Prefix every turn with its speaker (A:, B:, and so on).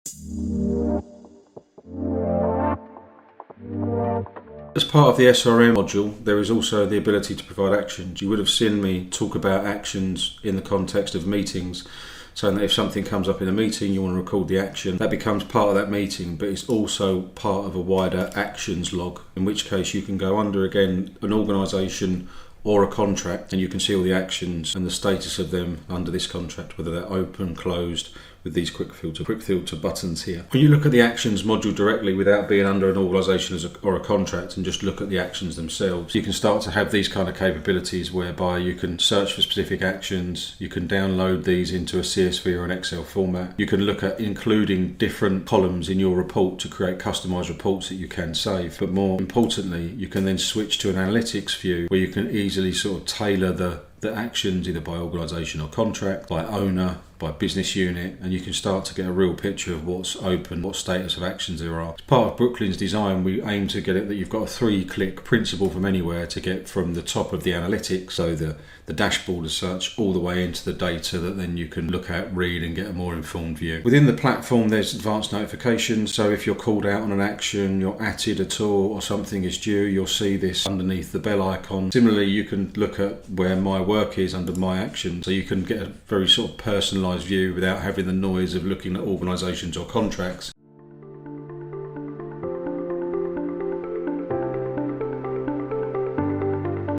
A: As part of the SRM module, there is also the ability to provide actions. You would have seen me talk about actions in the context of meetings, saying that if something comes up in a meeting, you want to record the action. That becomes part of that meeting, but it's also part of a wider actions log, in which case you can go under, again, an organisation or a contract, and you can see all the actions and the status of them under this contract, whether they're open, closed, with these quick filter buttons here. When you look at the actions module directly without being under an organisation or a contract and just look at the actions themselves, you can start to have these kind of capabilities whereby you can search for specific actions, you can download these into a CSV or an Excel format, you can look at including different columns in your report to create customised reports that you can save, but more importantly, you can then switch to an analytics view where you can easily sort of tailor the actions either by organisation or contract, by owner, by business unit, and you can start to get a real picture of what's open, what status of actions there are. As part of Brooklyn's design, we aim to get it that you've got a 3-click principle from anywhere to get from the top of the analytics, so the dashboard as such, all the way into the data that then you can look at, read and get a more informed view. Within the platform there's advanced notifications, so if you're called out on an action, you're atted at all or something is due, you'll see this underneath the bell icon. Similarly, you can look at where my work is under my action, so you can get a very sort of personalised view without having the noise of looking at organisations or contracts.